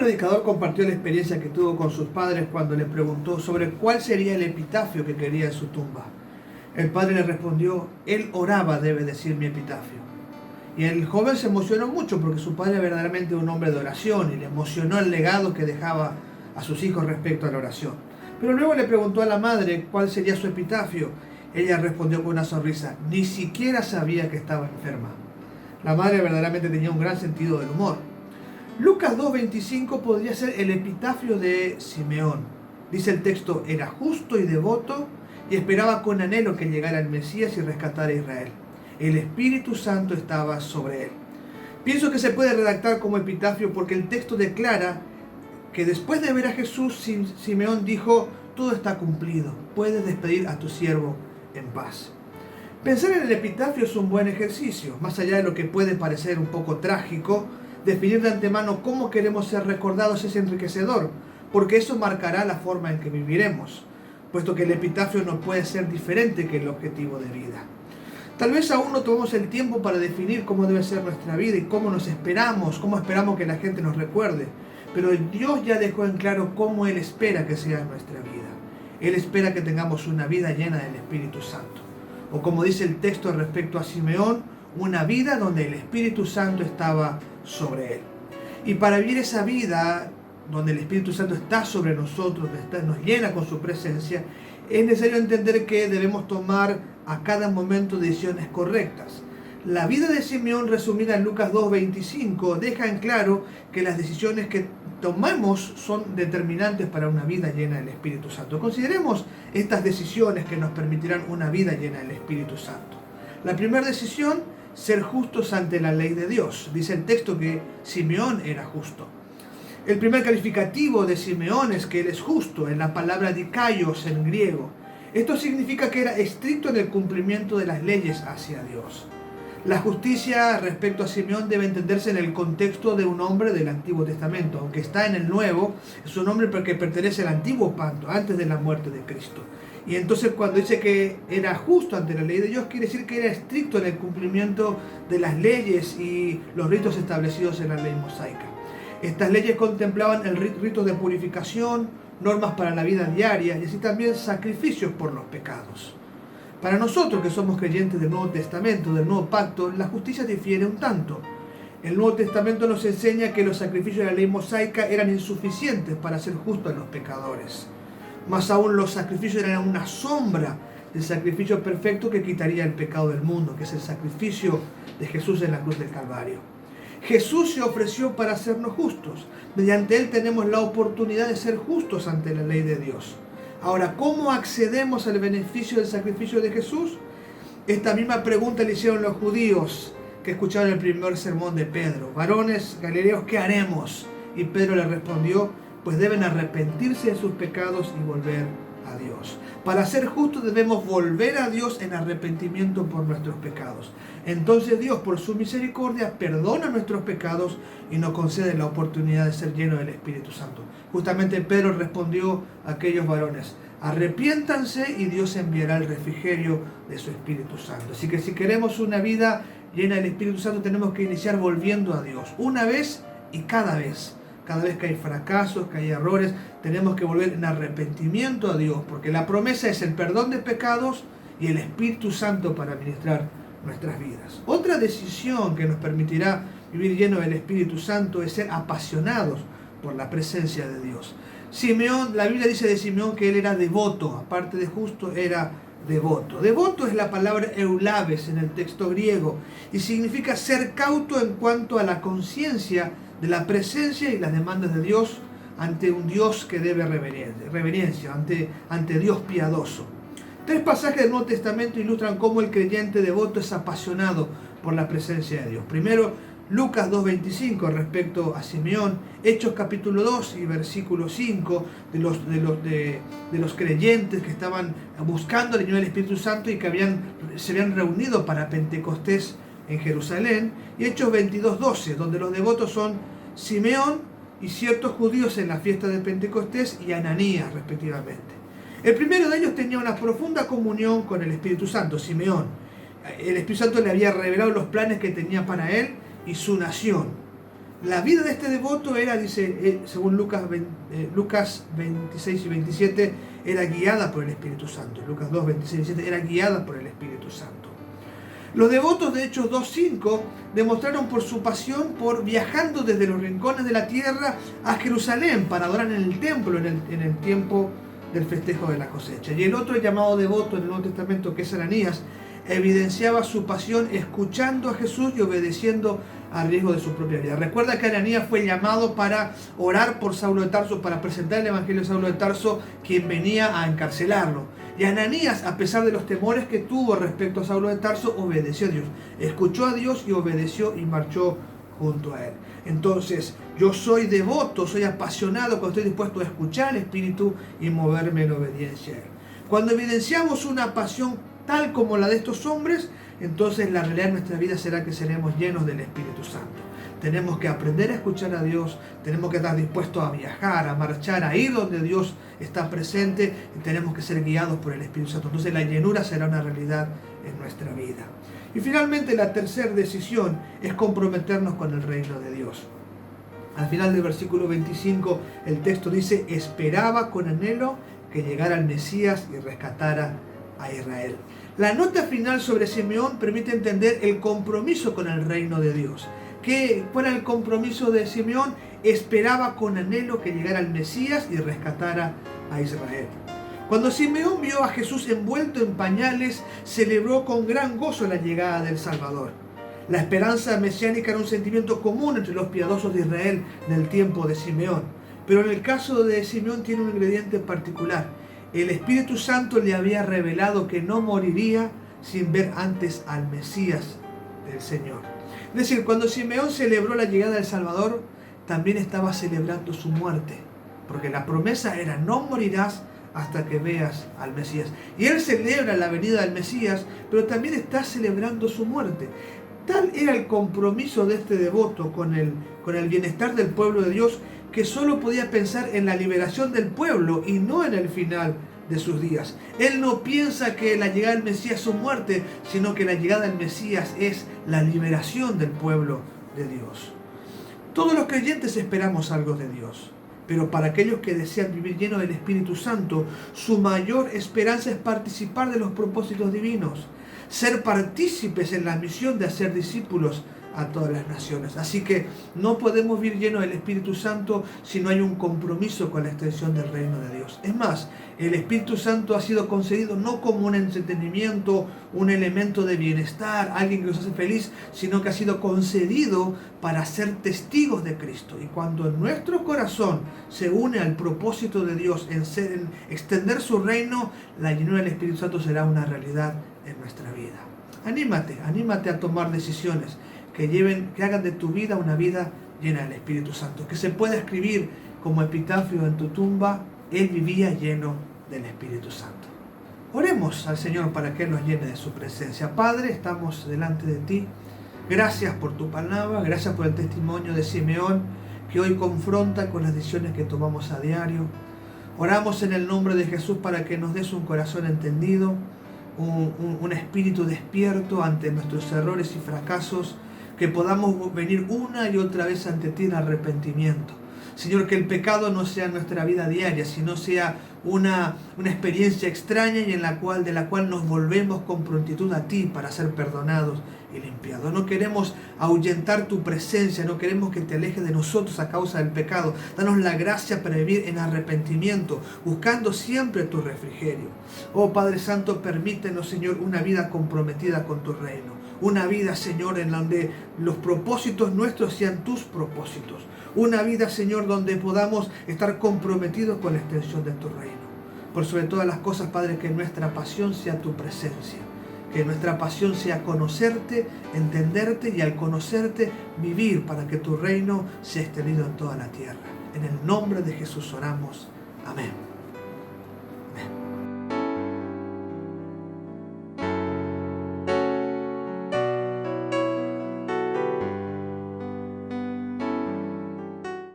predicador compartió la experiencia que tuvo con sus padres cuando le preguntó sobre cuál sería el epitafio que quería en su tumba. El padre le respondió: él oraba, debe decir mi epitafio. Y el joven se emocionó mucho porque su padre era verdaderamente un hombre de oración y le emocionó el legado que dejaba a sus hijos respecto a la oración. Pero luego le preguntó a la madre cuál sería su epitafio. Ella respondió con una sonrisa: ni siquiera sabía que estaba enferma. La madre verdaderamente tenía un gran sentido del humor. Lucas 2:25 podría ser el epitafio de Simeón. Dice el texto: era justo y devoto y esperaba con anhelo que llegara el Mesías y rescatara a Israel. El Espíritu Santo estaba sobre él. Pienso que se puede redactar como epitafio porque el texto declara que después de ver a Jesús, Simeón dijo: todo está cumplido, puedes despedir a tu siervo en paz. Pensar en el epitafio es un buen ejercicio. Más allá de lo que puede parecer un poco trágico, definir de antemano cómo queremos ser recordados es enriquecedor, porque eso marcará la forma en que viviremos, puesto que el epitafio no puede ser diferente que el objetivo de vida. Tal vez aún no tomamos el tiempo para definir cómo debe ser nuestra vida y cómo esperamos que la gente nos recuerde, pero Dios ya dejó en claro cómo Él espera que sea nuestra vida. Él espera que tengamos una vida llena del Espíritu Santo. O como dice el texto respecto a Simeón, una vida donde el Espíritu Santo estaba sobre él. Y para vivir esa vida donde el Espíritu Santo está sobre nosotros, nos llena con su presencia, es necesario entender que debemos tomar a cada momento decisiones correctas. La vida de Simeón, resumida en Lucas 2:25, deja en claro que las decisiones que tomemos son determinantes para una vida llena del Espíritu Santo. Consideremos estas decisiones que nos permitirán una vida llena del Espíritu Santo. La primera decisión: ser justos ante la ley de Dios. Dice el texto que Simeón era justo. El primer calificativo de Simeón es que él es justo, en la palabra dikaios en griego. Esto significa que era estricto en el cumplimiento de las leyes hacia Dios. La justicia respecto a Simeón debe entenderse en el contexto de un hombre del Antiguo Testamento. Aunque está en el Nuevo, es un hombre que pertenece al Antiguo Pacto, antes de la muerte de Cristo. Y entonces cuando dice que era justo ante la ley de Dios, quiere decir que era estricto en el cumplimiento de las leyes y los ritos establecidos en la ley mosaica. Estas leyes contemplaban el rito de purificación, normas para la vida diaria y así también sacrificios por los pecados. Para nosotros que somos creyentes del Nuevo Testamento, del Nuevo Pacto, la justicia difiere un tanto. El Nuevo Testamento nos enseña que los sacrificios de la ley mosaica eran insuficientes para hacer justo a los pecadores. Más aún, los sacrificios eran una sombra del sacrificio perfecto que quitaría el pecado del mundo, que es el sacrificio de Jesús en la cruz del Calvario. Jesús se ofreció para hacernos justos. Mediante Él tenemos la oportunidad de ser justos ante la ley de Dios. Ahora, ¿cómo accedemos al beneficio del sacrificio de Jesús? Esta misma pregunta le hicieron los judíos que escucharon el primer sermón de Pedro. Varones galileos, ¿qué haremos? Y Pedro le respondió: pues deben arrepentirse de sus pecados y volver a Dios. Para ser justos debemos volver a Dios en arrepentimiento por nuestros pecados. Entonces Dios, por su misericordia, perdona nuestros pecados y nos concede la oportunidad de ser llenos del Espíritu Santo. Justamente Pedro respondió a aquellos varones: arrepiéntanse y Dios enviará el refrigerio de su Espíritu Santo. Así que si queremos una vida llena del Espíritu Santo, tenemos que iniciar volviendo a Dios, una vez y cada vez. Cada vez que hay fracasos, que hay errores, tenemos que volver en arrepentimiento a Dios, porque la promesa es el perdón de pecados y el Espíritu Santo para ministrar nuestras vidas. Otra decisión que nos permitirá vivir lleno del Espíritu Santo es ser apasionados por la presencia de Dios. Simeón, la Biblia dice de Simeón que él era devoto, aparte de justo, era devoto. Devoto es la palabra eulabes en el texto griego y significa ser cauto en cuanto a la conciencia de la presencia y las demandas de Dios ante un Dios que debe reverencia, ante Dios piadoso. 3 pasajes del Nuevo Testamento ilustran cómo el creyente devoto es apasionado por la presencia de Dios. Primero, Lucas 2:25 respecto a Simeón, Hechos capítulo 2 y versículo 5 de los creyentes que estaban buscando el lleno del Espíritu Santo y que se habían reunido para Pentecostés en Jerusalén, y Hechos 22:12, donde los devotos son Simeón y ciertos judíos en la fiesta de Pentecostés y Ananías respectivamente. El primero de ellos tenía una profunda comunión con el Espíritu Santo, Simeón. El Espíritu Santo le había revelado los planes que tenía para él y su nación. La vida de este devoto era, dice, según Lucas 26 y 27, era guiada por el Espíritu Santo. Lucas 2, 26 y 27 era guiada por el Espíritu Santo. Los devotos de Hechos 2.5 demostraron por su pasión por viajando desde los rincones de la tierra a Jerusalén para adorar en el templo en el tiempo del festejo de la cosecha. Y el otro llamado devoto en el Nuevo Testamento, que es Ananías, evidenciaba su pasión escuchando a Jesús y obedeciendo a riesgo de su propia vida. Recuerda que Ananías fue llamado para orar por Saulo de Tarso, para presentar el Evangelio de Saulo de Tarso, quien venía a encarcelarlo. Y Ananías, a pesar de los temores que tuvo respecto a Saulo de Tarso, obedeció a Dios. Escuchó a Dios y obedeció y marchó junto a él. Entonces, yo soy devoto, soy apasionado cuando estoy dispuesto a escuchar al Espíritu y moverme en obediencia a él. Cuando evidenciamos una pasión tal como la de estos hombres, entonces la realidad de nuestra vida será que seremos llenos del Espíritu Santo. Tenemos que aprender a escuchar a Dios, tenemos que estar dispuestos a viajar, a marchar, a ir donde Dios está presente, y tenemos que ser guiados por el Espíritu Santo. Entonces la llenura será una realidad en nuestra vida. Y finalmente la tercera decisión es comprometernos con el reino de Dios. Al final del versículo 25 el texto dice: esperaba con anhelo que llegara el Mesías y rescatara a Israel. La nota final sobre Simeón permite entender el compromiso con el reino de Dios. ¿Cuál era el compromiso de Simeón? Esperaba con anhelo que llegara el Mesías y rescatara a Israel. Cuando Simeón vio a Jesús envuelto en pañales, celebró con gran gozo la llegada del Salvador. La esperanza mesiánica era un sentimiento común entre los piadosos de Israel del tiempo de Simeón. Pero en el caso de Simeón tiene un ingrediente particular. El Espíritu Santo le había revelado que no moriría sin ver antes al Mesías del Señor. Es decir, cuando Simeón celebró la llegada del Salvador, también estaba celebrando su muerte, porque la promesa era: no morirás hasta que veas al Mesías. Y él celebra la venida del Mesías, pero también está celebrando su muerte. Tal era el compromiso de este devoto con el bienestar del pueblo de Dios, que solo podía pensar en la liberación del pueblo y no en el final de sus días. Él no piensa que la llegada del Mesías es su muerte, sino que la llegada del Mesías es la liberación del pueblo de Dios. Todos los creyentes esperamos algo de Dios, pero para aquellos que desean vivir llenos del Espíritu Santo, su mayor esperanza es participar de los propósitos divinos, ser partícipes en la misión de hacer discípulos a todas las naciones. Así que no podemos vivir llenos del Espíritu Santo si no hay un compromiso con la extensión del reino de Dios. Es más, el Espíritu Santo ha sido concedido no como un entretenimiento, un elemento de bienestar, alguien que nos hace feliz, sino que ha sido concedido para ser testigos de Cristo. Y cuando en nuestro corazón se une al propósito de Dios en extender su reino, la llenura del Espíritu Santo será una realidad en nuestra vida. Anímate a tomar decisiones que hagan de tu vida una vida llena del Espíritu Santo, que se pueda escribir como epitafio en tu tumba: él vivía lleno del Espíritu Santo. Oremos al Señor para que Él nos llene de su presencia. Padre, estamos delante de ti. Gracias por tu palabra, gracias por el testimonio de Simeón, que hoy confronta con las decisiones que tomamos a diario. Oramos en el nombre de Jesús para que nos des un corazón entendido, un espíritu despierto ante nuestros errores y fracasos, que podamos venir una y otra vez ante ti en arrepentimiento. Señor, que el pecado no sea nuestra vida diaria, sino sea una experiencia extraña y de la cual nos volvemos con prontitud a ti para ser perdonados y limpiados. No queremos ahuyentar tu presencia, no queremos que te alejes de nosotros a causa del pecado. Danos la gracia para vivir en arrepentimiento, buscando siempre tu refrigerio. Oh Padre Santo, permítenos, Señor, una vida comprometida con tu reino. Una vida, Señor, en donde los propósitos nuestros sean tus propósitos. Una vida, Señor, donde podamos estar comprometidos con la extensión de tu reino. Por sobre todas las cosas, Padre, que nuestra pasión sea tu presencia. Que nuestra pasión sea conocerte, entenderte y al conocerte vivir para que tu reino sea extendido en toda la tierra. En el nombre de Jesús oramos. Amén.